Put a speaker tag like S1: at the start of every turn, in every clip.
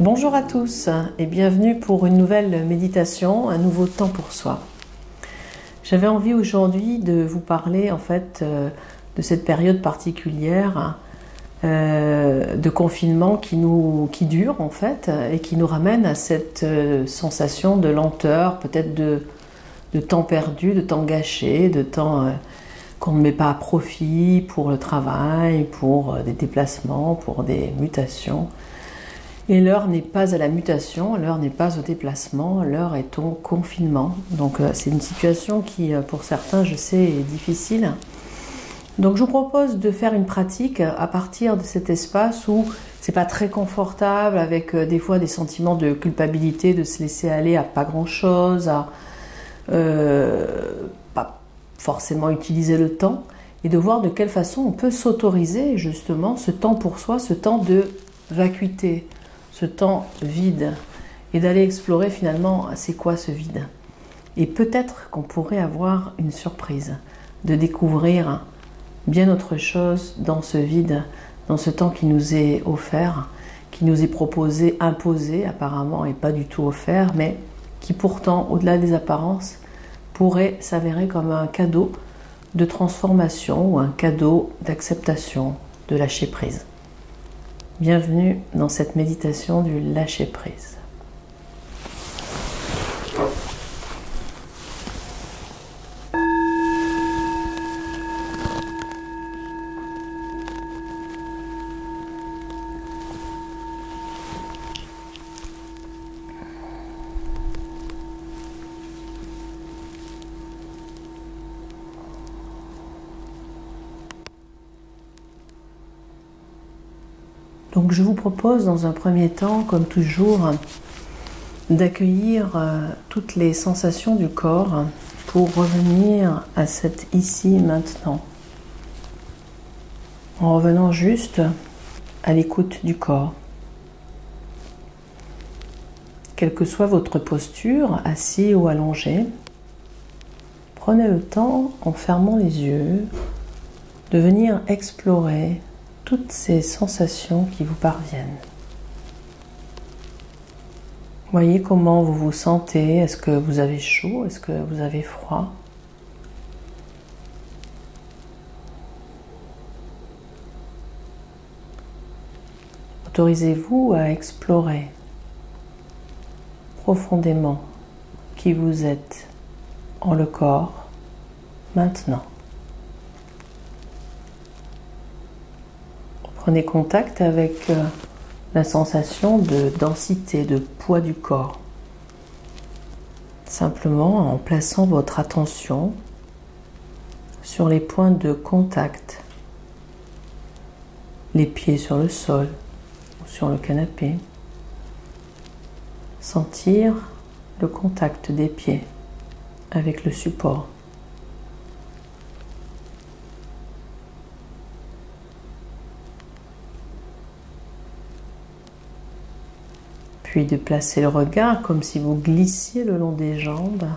S1: Bonjour à tous et bienvenue pour une nouvelle méditation, un nouveau temps pour soi. J'avais envie aujourd'hui de vous parler de cette période particulière de confinement qui dure et qui nous ramène à cette sensation de lenteur, peut-être de temps perdu, de temps gâché, de temps qu'on ne met pas à profit pour le travail, pour des déplacements, pour des mutations. Et l'heure n'est pas à la mutation, l'heure n'est pas au déplacement, l'heure est au confinement. Donc c'est une situation qui, pour certains, je sais, est difficile. Donc je vous propose de faire une pratique à partir de cet espace où c'est pas très confortable, avec des fois des sentiments de culpabilité, de se laisser aller à pas grand-chose, à pas forcément utiliser le temps, et de voir de quelle façon on peut s'autoriser justement ce temps pour soi, ce temps de vacuité, ce temps vide, et d'aller explorer finalement c'est quoi ce vide. Et peut-être qu'on pourrait avoir une surprise, de découvrir bien autre chose dans ce vide, dans ce temps qui nous est offert, qui nous est proposé, imposé apparemment, et pas du tout offert, mais qui pourtant, au-delà des apparences, pourrait s'avérer comme un cadeau de transformation ou un cadeau d'acceptation, de lâcher prise. Bienvenue dans cette méditation du lâcher prise. Donc je vous propose dans un premier temps, comme toujours, d'accueillir toutes les sensations du corps pour revenir à cet ici maintenant. En revenant juste à l'écoute du corps. Quelle que soit votre posture, assis ou allongé, prenez le temps, en fermant les yeux, de venir explorer toutes ces sensations qui vous parviennent. Voyez comment vous vous sentez. Est-ce que vous avez chaud? Est-ce que vous avez froid? Autorisez-vous à explorer profondément qui vous êtes en le corps maintenant. Prenez contact avec la sensation de densité, de poids du corps. Simplement en plaçant votre attention sur les points de contact, les pieds sur le sol ou sur le canapé. Sentir le contact des pieds avec le support. Puis de placer le regard comme si vous glissiez le long des jambes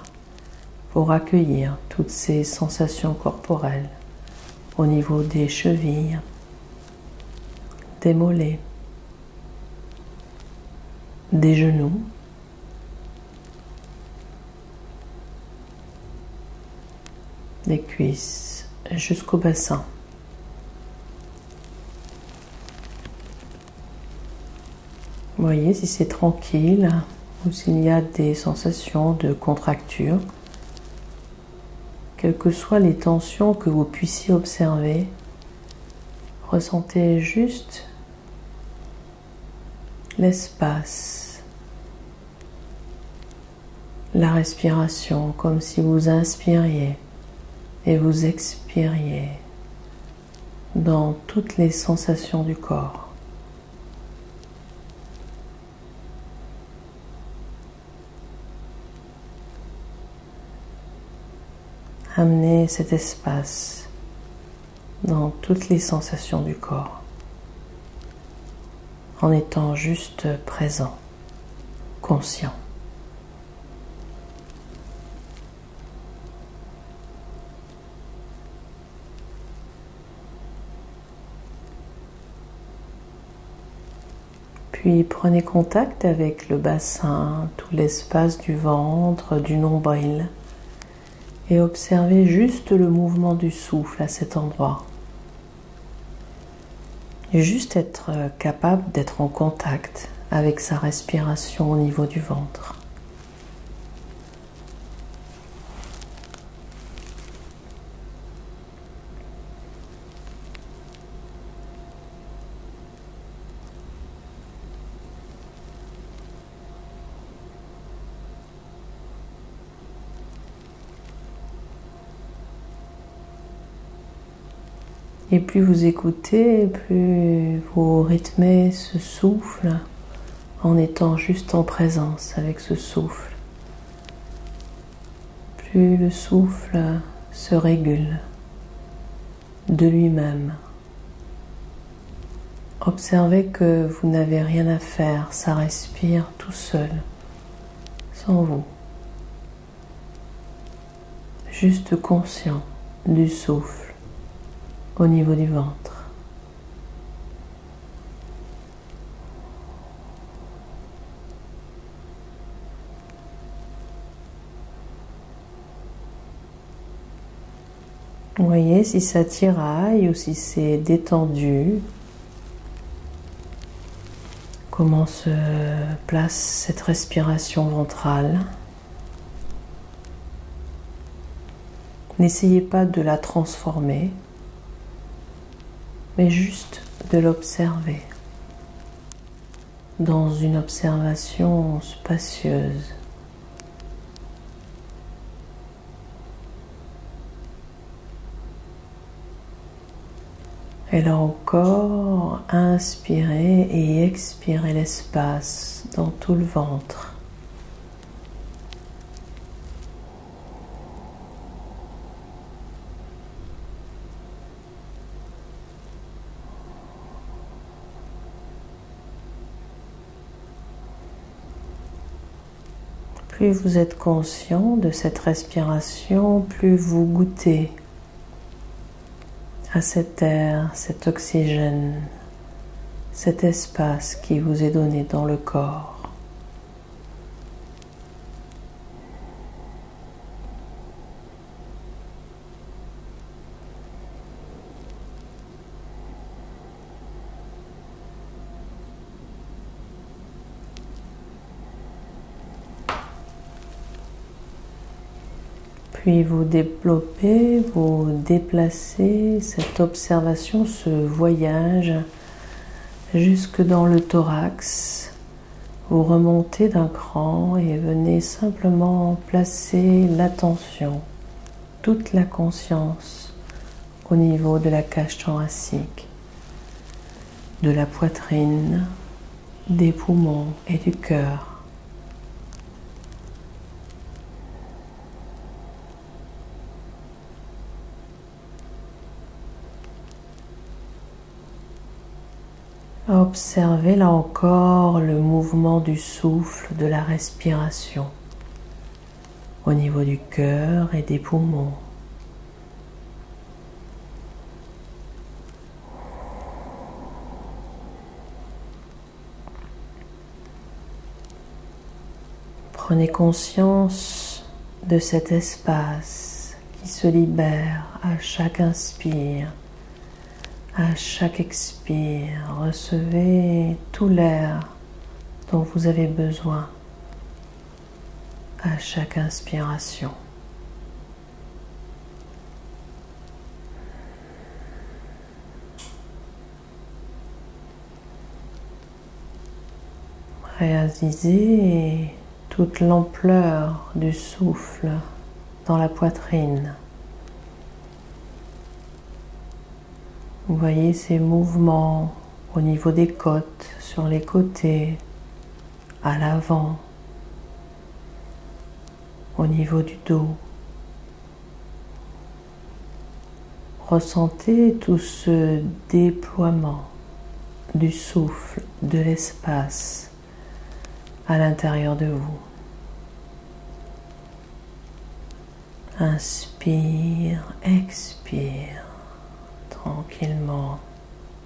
S1: pour accueillir toutes ces sensations corporelles au niveau des chevilles, des mollets, des genoux, des cuisses jusqu'au bassin. Voyez si c'est tranquille ou s'il y a des sensations de contracture. Quelles que soient les tensions que vous puissiez observer, ressentez juste l'espace, la respiration, comme si vous inspiriez et vous expiriez dans toutes les sensations du corps. Amenez cet espace dans toutes les sensations du corps, en étant juste présent, conscient. Puis prenez contact avec le bassin, tout l'espace du ventre, du nombril, et observez juste le mouvement du souffle à cet endroit. Et juste être capable d'être en contact avec sa respiration au niveau du ventre. Et plus vous écoutez, plus vous rythmez ce souffle en étant juste en présence avec ce souffle. Plus le souffle se régule de lui-même. Observez que vous n'avez rien à faire, ça respire tout seul, sans vous. Juste conscient du souffle au niveau du ventre. Voyez si ça tiraille ou si c'est détendu. Comment se place cette respiration ventrale. N'essayez pas de la transformer, mais juste de l'observer dans une observation spacieuse. Et là encore, inspirez et expirez l'espace dans tout le ventre. Plus vous êtes conscient de cette respiration, plus vous goûtez à cet air, cet oxygène, cet espace qui vous est donné dans le corps. Puis vous développez, vous déplacez cette observation, ce voyage jusque dans le thorax. Vous remontez d'un cran et venez simplement placer l'attention, toute la conscience au niveau de la cage thoracique, de la poitrine, des poumons et du cœur. Observez là encore le mouvement du souffle, de la respiration au niveau du cœur et des poumons. Prenez conscience de cet espace qui se libère à chaque inspire. À chaque expire, recevez tout l'air dont vous avez besoin à chaque inspiration. Réalisez toute l'ampleur du souffle dans la poitrine. Vous voyez ces mouvements au niveau des côtes, sur les côtés, à l'avant, au niveau du dos. Ressentez tout ce déploiement du souffle, de l'espace à l'intérieur de vous. Inspire, expire. Tranquillement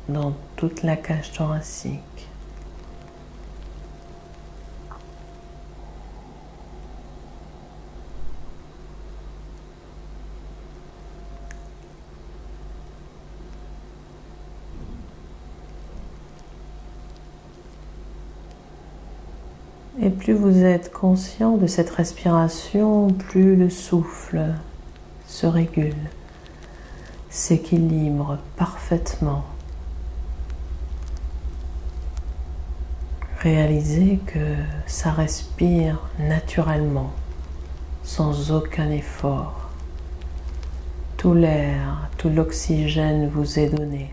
S1: dans toute la cage thoracique. Et plus vous êtes conscient de cette respiration, plus le souffle se régule, s'équilibre parfaitement. Réalisez que ça respire naturellement, sans aucun effort. Tout l'air, tout l'oxygène vous est donné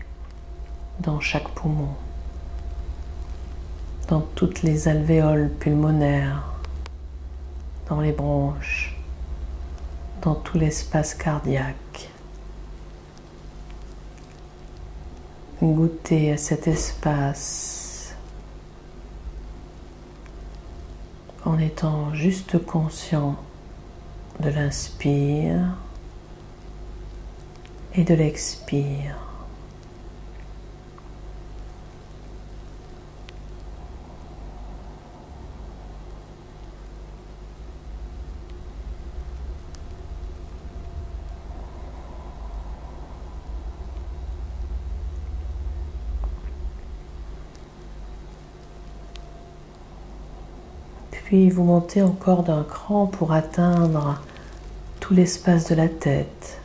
S1: dans chaque poumon, dans toutes les alvéoles pulmonaires, dans les bronches, dans tout l'espace cardiaque. Goûtez à cet espace en étant juste conscient de l'inspire et de l'expire. Puis vous montez encore d'un cran pour atteindre tout l'espace de la tête,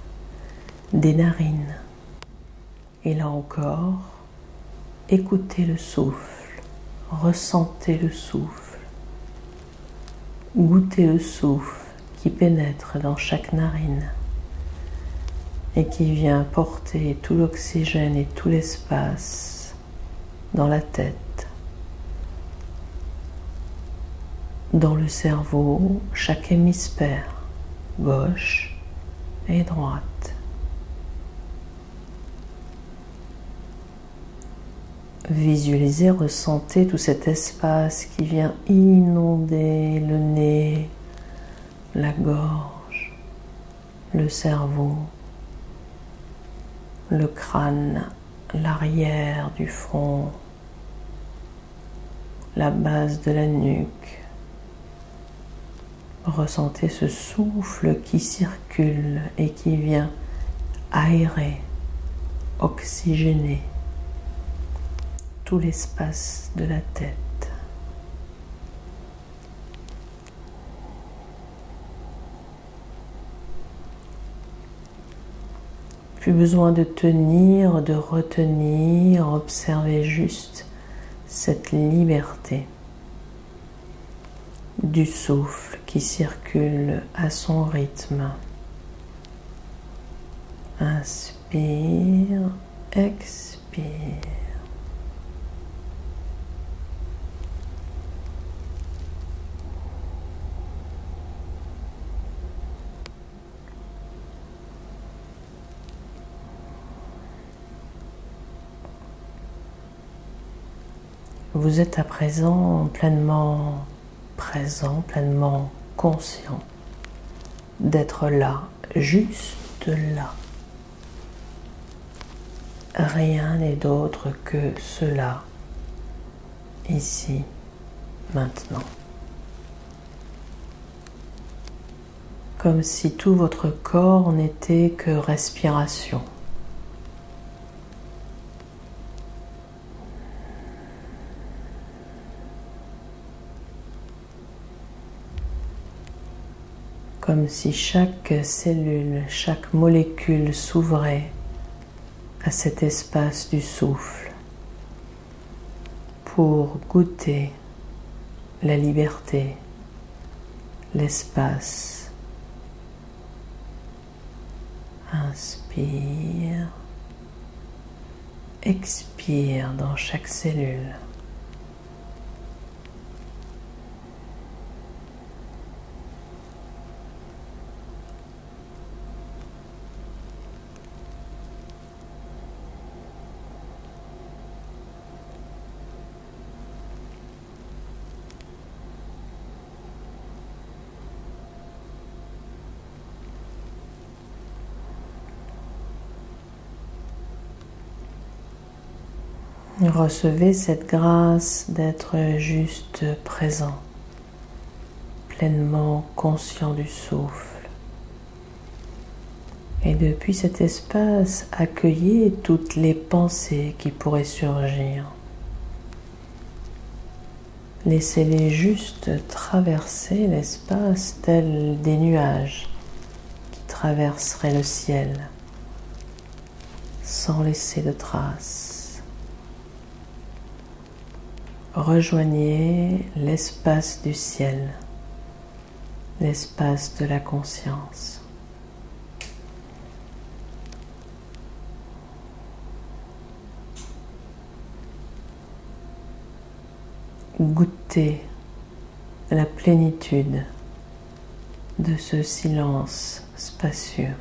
S1: des narines. Et là encore, écoutez le souffle, ressentez le souffle, goûtez le souffle qui pénètre dans chaque narine et qui vient porter tout l'oxygène et tout l'espace dans la tête. Dans le cerveau, chaque hémisphère, gauche et droite. Visualisez, ressentez tout cet espace qui vient inonder le nez, la gorge, le cerveau, le crâne, l'arrière du front, la base de la nuque. Ressentez ce souffle qui circule et qui vient aérer, oxygéner tout l'espace de la tête. Plus besoin de tenir, de retenir, observez juste cette liberté du souffle qui circule à son rythme. Inspire, expire. Vous êtes à présent pleinement présent, pleinement conscient d'être là, juste là. Rien n'est d'autre que cela, ici, maintenant. Comme si tout votre corps n'était que respiration. Comme si chaque cellule, chaque molécule s'ouvrait à cet espace du souffle pour goûter la liberté, l'espace. Inspire, expire dans chaque cellule. Recevez cette grâce d'être juste présent, pleinement conscient du souffle. Et depuis cet espace, accueillez toutes les pensées qui pourraient surgir. Laissez-les juste traverser l'espace tels des nuages qui traverseraient le ciel sans laisser de traces. Rejoignez l'espace du ciel, l'espace de la conscience. Goûtez la plénitude de ce silence spacieux.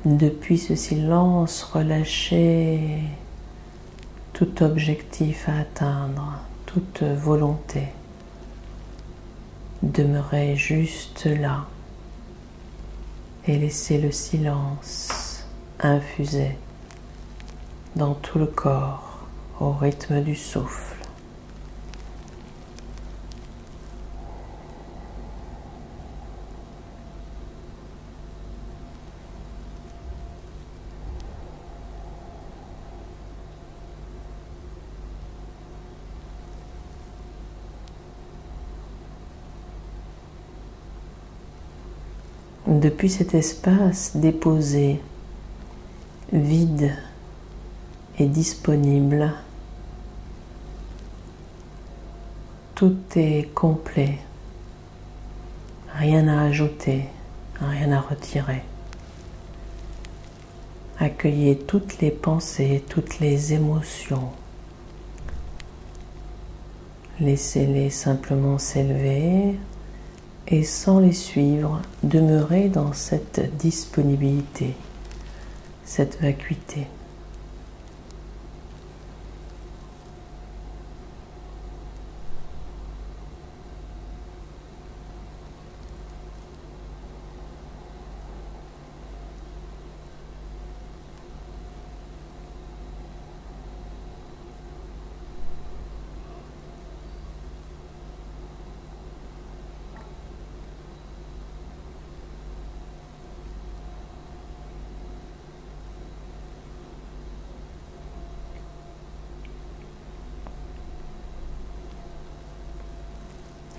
S1: Depuis ce silence, relâchez tout objectif à atteindre, toute volonté. Demeurez juste là et laissez le silence infuser dans tout le corps au rythme du souffle. Depuis cet espace déposé, vide et disponible, tout est complet, rien à ajouter, rien à retirer. Accueillez toutes les pensées, toutes les émotions. Laissez-les simplement s'élever. Et sans les suivre, demeurez dans cette disponibilité, cette vacuité.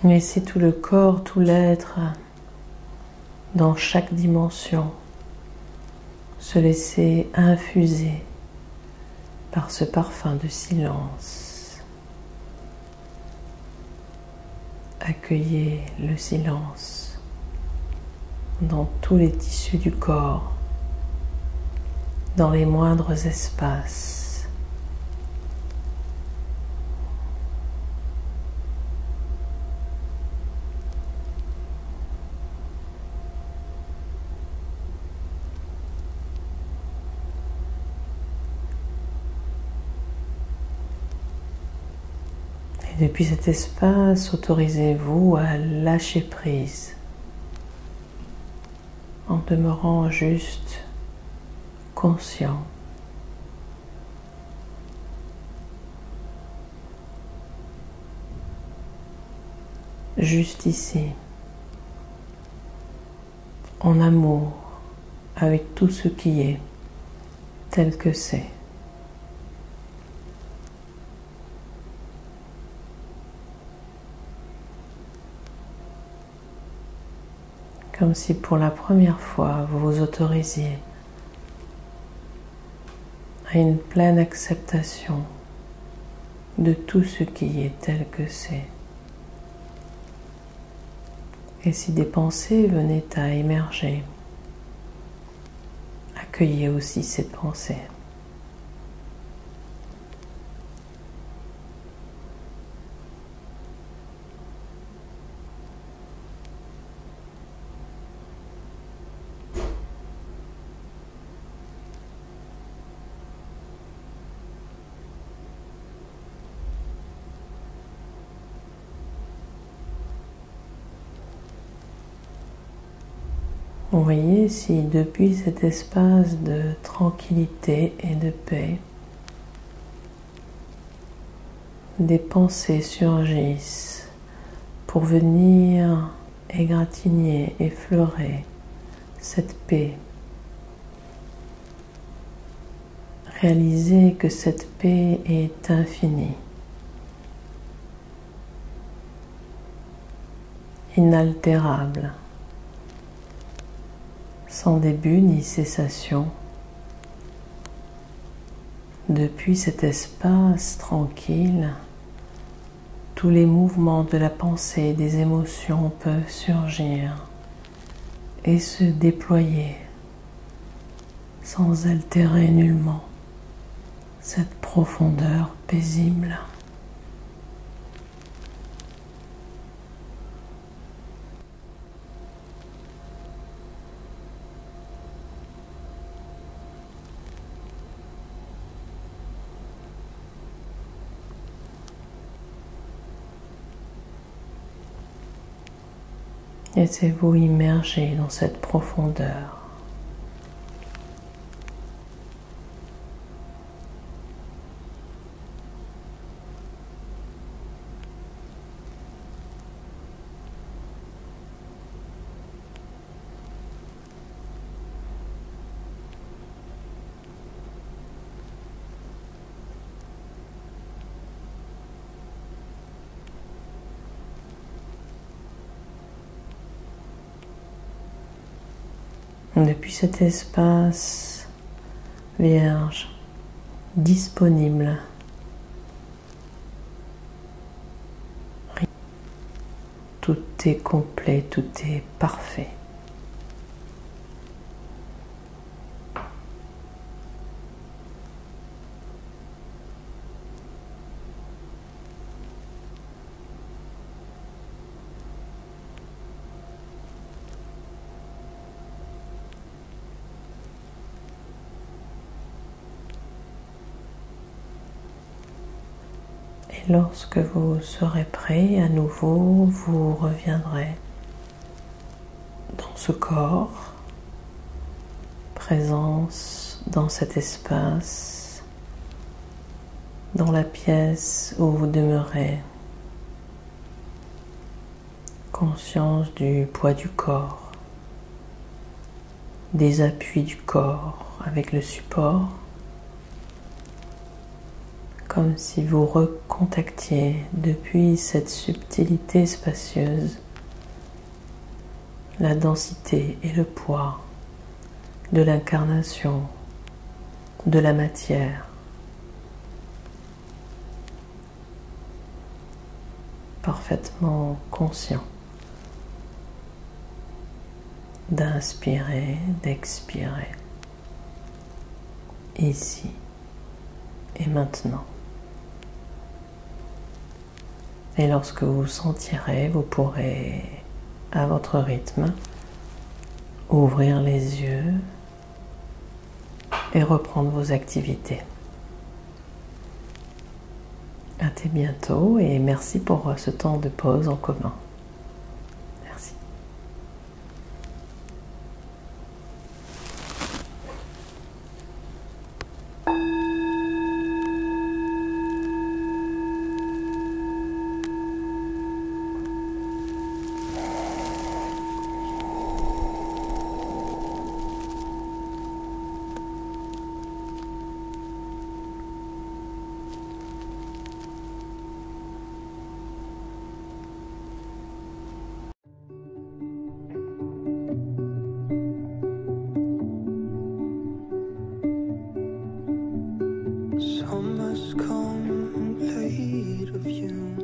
S1: Laissez tout le corps, tout l'être, dans chaque dimension, se laisser infuser par ce parfum de silence. Accueillez le silence dans tous les tissus du corps, dans les moindres espaces. Depuis cet espace, autorisez-vous à lâcher prise en demeurant juste conscient. Juste ici, en amour avec tout ce qui est tel que c'est. Comme si pour la première fois vous vous autorisiez à une pleine acceptation de tout ce qui est tel que c'est. Et si des pensées venaient à émerger, accueillez aussi ces pensées. Vous voyez si depuis cet espace de tranquillité et de paix, des pensées surgissent pour venir égratigner, effleurer cette paix, Réalisez que cette paix est infinie, inaltérable, sans début ni cessation. Depuis cet espace tranquille, tous les mouvements de la pensée et des émotions peuvent surgir et se déployer sans altérer nullement cette profondeur paisible. Laissez-vous immerger dans cette profondeur. Depuis cet espace vierge, disponible, tout est complet, tout est parfait. Et lorsque vous serez prêt, à nouveau, vous reviendrez dans ce corps, présence dans cet espace, dans la pièce où vous demeurez, conscience du poids du corps, des appuis du corps avec le support, comme si vous recontactiez depuis cette subtilité spacieuse la densité et le poids de l'incarnation, de la matière. Parfaitement conscient d'inspirer, d'expirer, ici et maintenant. Et lorsque vous sentirez, vous pourrez, à votre rythme, ouvrir les yeux et reprendre vos activités. À très bientôt et merci pour ce temps de pause en commun. Merci.
S2: Summer's come and played of you.